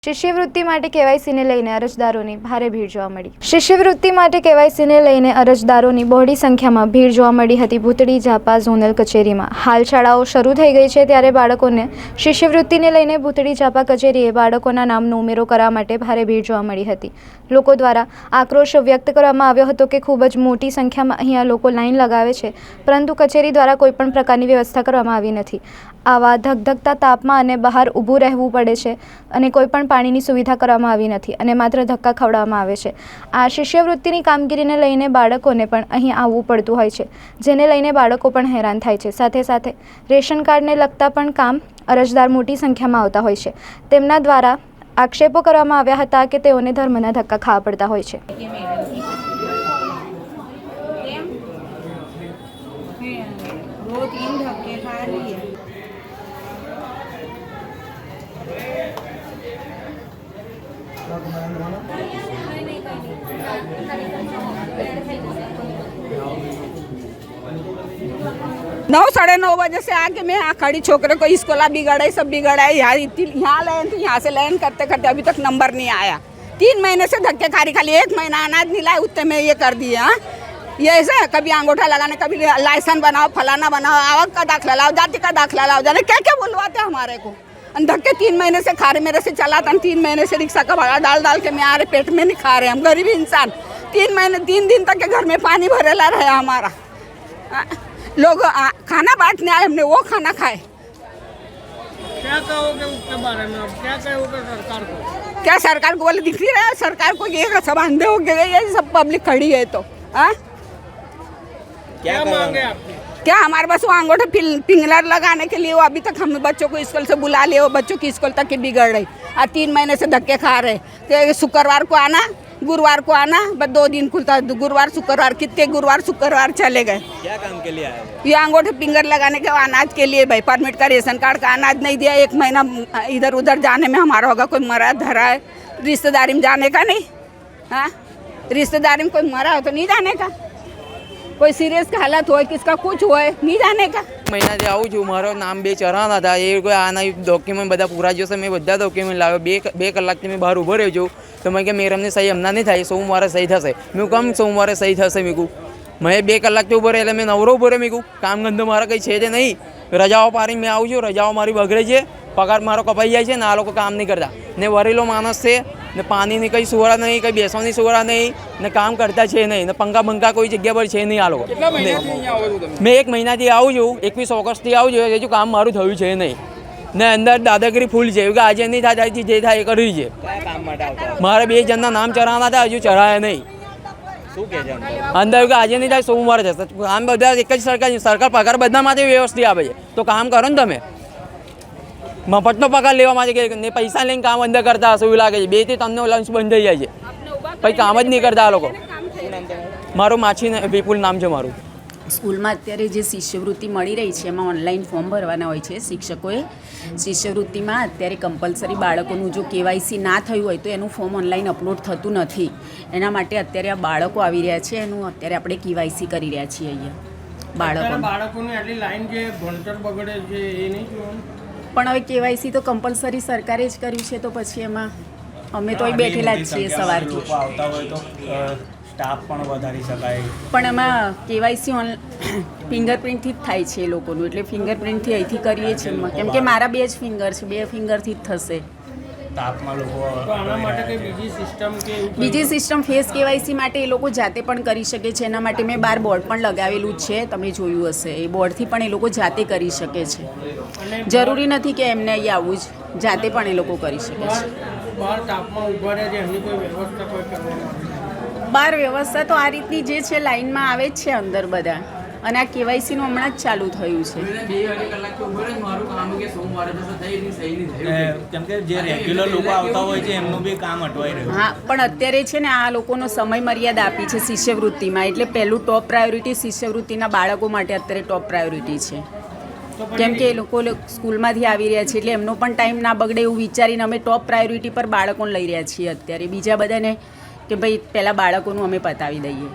શિષ્યવૃત્તિ માટે કેવાયસીને લઈને અરજદારોની ભારે ભીડ જોવા મળી. શિષ્યવૃત્તિ માટે કેવાયસીને લઈને અરજદારોની બહોળી સંખ્યામાં ભીડ જોવા મળી હતી ભૂતળી ઝાપા ઝોનલ કચેરીમાં. હાલ શાળાઓ શરૂ થઈ ગઈ છે ત્યારે બાળકોને શિષ્યવૃત્તિને લઈને ભૂતળી ઝાપા કચેરીએ બાળકોના નામનો ઉમેરો કરવા માટે ભારે ભીડ જોવા મળી હતી. લોકો દ્વારા આક્રોશ વ્યક્ત કરવામાં આવ્યો હતો કે ખૂબ જ મોટી સંખ્યામાં અહીંયા લોકો લાઈન લગાવે છે, પરંતુ કચેરી દ્વારા કોઈપણ પ્રકારની વ્યવસ્થા કરવામાં આવી નથી. આવા ધગધગતા તાપમાં અને બહાર ઊભું રહેવું પડે છે અને કોઈપણ પાણીની સુવિધા કરવામાં આવી નથી અને માત્ર ધક્કા ખવડાવવામાં આવે છે. આ શિષ્યવૃત્તિની કામગીરીને લઈને બાળકોને પણ અહીં આવવું પડતું હોય છે, જેને લઈને બાળકો પણ હેરાન થાય છે. સાથે સાથે રેશન કાર્ડને લગતા પણ કામ અરજદાર મોટી સંખ્યામાં આવતા હોય છે. તેમના દ્વારા આક્ષેપો કરવામાં આવ્યા હતા કે તેઓને ધર્મના ધક્કા ખાવા પડતા હોય છે. नौ 9:30 बजे से आके मैं यहाँ खड़ी छोकरे को स्कूल बिगड़ा सब बिगड़ा है। यहाँ लाइन थी, यहाँ से लाइन करते करते अभी तक नंबर नहीं आया। 3 महीने से धक्के खारी, खाली 1 महीना अनाज नहीं लाए, उतने में ये कर दिए। हाँ ये ऐसा है, कभी अंगूठा लगाने, कभी लाइसेंस बनाओ, फलाना बनाओ, आवक का दाखला लाओ, जाति का दाखला लाओ, जाने क्या क्या बुलवाते हमारे को। धक्के 3 महीने से खा रहे, मेरे से चलाता 3 महीने से रिक्शा का भाड़ा डाल डाल के मैं आ रहे, पेट में नहीं खा रहे हम गरीब इंसान। 3 महीने 3 दिन तक के घर में पानी भरेला रहा हमारा। लोग खाना बांटने आए, हमने वो खाना खाए। क्या कहोगे उसके बारे में? अब क्या कहोगे सरकार को? क्या सरकार को बोले दिख नहीं रहा है? सरकार को ये सब अंधे हो गए, ये सब पब्लिक खड़ी है तो क्या मांगे आपकी? क्या हमारे पास वो अंगूठे पिंगलर लगाने के लिए वो अभी तक हम बच्चों को स्कूल से बुला लिए, वो बच्चों की स्कूल तक की बिगड़ रही और 3 महीने से धक्के खा रहे। तो शुक्रवार को आना, गुरुवार को आना, बस 2 दिन खुलता है, गुरुवार शुक्रवार, कितने गुरुवार शुक्रवार चले गए। क्या काम के लिए आए? ये अंगूठे फिंगर लगाने के अनाज के लिए भाई, परमिट का रेशन कार्ड का अनाज नहीं दिया। 1 महीना इधर उधर जाने में हमारा होगा, कोई मरा धरा है, रिश्तेदारी में जाने का नहीं। हाँ रिश्तेदारी में कोई मरा हो तो नहीं जाने का, कोई सीरियस हालत हो, किसका कुछ हो नहीं जाने का। મહિનાથી આવું છું, મારો નામ 2 ચરાના હતા, એ કોઈ આના ડોક્યુમેન્ટ બધા પૂરા જોશે, મેં બધા ડોક્યુમેન્ટ લાવ્યો. 2 કલાકથી મેં બહાર ઊભો રહ્યો છું, તો મેં કે મેડમની સહી હમણાં નહીં થાય, સોમવારે સહી થશે. મેં કેમ સોમવારે સહી થશે? મેં મેં 2 કલાકથી ઊભો રહે એટલે મેં નવરો ઊભો રહ્યો. મેં કામ ધંધો મારા કંઈ છે જ નહીં. રજાઓ પાડી મેં આવું છું, રજાઓ મારી બગડે છે, પગાર મારો કપાઈ જાય છે ને આ લોકો કામ નહીં કરતા. ને વરેલો માણસ છે ને પાણીની કંઈ સુવિધા નહીં, કંઈ બેસવાની સુવિધા નહીં ને કામ કરતા છે નહીં ને પંખા બંખા કોઈ જગ્યા પર છે નહીં આ લોકો. મેં 1 મહિનાથી આવું છું, 21 ઓગસ્ટથી આવું છું, હજુ કામ મારું થયું છે નહીં ને અંદર દાદાગીરી ફૂલ છે કે આજે નહીં થાય, જે થાય એ કરી છે. મારે 2 જણના નામ ચઢાવવાના હતા, હજુ ચઢાયા નહીં. અંદર કે આજે નહીં થાય, સોમવારે થશે. આમ બધા એક જ સરકાર પગાર બધામાંથી વ્યવસ્થિત આપે છે, તો કામ કરો ને તમે. મફતનો પગાર લેવા માટે ને પૈસા લઈને કામ અંદર કરતા હશે એવું લાગે છે. 2 થી 3 લંચ બંધ થઈ જાય છે, પછી કામ જ નહીં કરતા આ લોકો. મારું માછી વિપુલ નામ છે મારું. સ્કૂલમાં અત્યારે જે શિષ્યવૃત્તિ મળી રહી છે એમાં ઓનલાઈન ફોર્મ ભરવાના હોય છે શિક્ષકોએ. શિષ્યવૃત્તિમાં અત્યારે કમ્પલસરી બાળકોનું જો કેવાયસી ના થયું હોય તો એનું ફોર્મ ઓનલાઈન અપલોડ થતું નથી. એના માટે અત્યારે આ બાળકો આવી રહ્યા છે, એનું અત્યારે આપણે કેવાયસી કરી રહ્યા છીએ અહીંયા બાળકોની આટલી લાઈન જે ભણતર બગડે છે એ નહીં જોવાનું. પણ હવે કેવાયસી તો કમ્પલસરી સરકારે જ કર્યું છે, તો પછી એમાં અમે તો બેઠેલા જ છીએ સવારથી. આવતા હોય તો સ્ટાફ પણ વધારી શકાય, પણ એમાં કેવાયસી ફિંગરપ્રિન્ટથી જ થાય છે એ લોકોનું, એટલે ફિંગરપ્રિન્ટથી અહીંથી કરીએ છીએ. કેમ કે મારા 2 જ ફિંગર છે, 2 ફિંગરથી જ થશે. તાપમાં લોકો તો આના માટે કઈ બીજી સિસ્ટમ ફેસ કેવાયસી માટે એ લોકો જાતે પણ કરી શકે છે. એના માટે મેં 12 બોર્ડ પણ લગાવેલું જ છે, તમે જોયું હશે. એ બોર્ડથી પણ એ લોકો જાતે કરી શકે છે, જરૂરી નથી કે એમને અહીં આવવું જ, જાતે પણ એ લોકો કરી શકે છે. બહાર તાપમાં ઊભા રહે છે, એમની કોઈ વ્યવસ્થા કોઈ કરવામાં? બહાર વ્યવસ્થા તો આ રીતની જે છે લાઈનમાં આવે જ છે અંદર બધા, અને આ કેવાયસીનું હમણાં જ ચાલુ થયું છે. કેમ કે જે રેગ્યુલર લોકો આવતા હોય છે એમનું બી કામ અટવાઈ રહ્યું. હા પણ અત્યારે છે ને આ લોકોનો સમય મર્યાદા આપી છે શિષ્યવૃત્તિમાં, એટલે પહેલું ટોપ પ્રાયોરિટી શિષ્યવૃત્તિના બાળકો માટે અત્યારે ટોપ પ્રાયોરિટી છે. કેમ કે એ લોકો સ્કૂલમાંથી આવી રહ્યા છે એટલે એમનો પણ ટાઈમ ના બગડે એવું વિચારીને અમે ટોપ પ્રાયોરિટી પર બાળકોને લઈ રહ્યા છીએ અત્યારે. બીજા બધાને કે ભાઈ પહેલાં બાળકોનું અમે પતાવી દઈએ.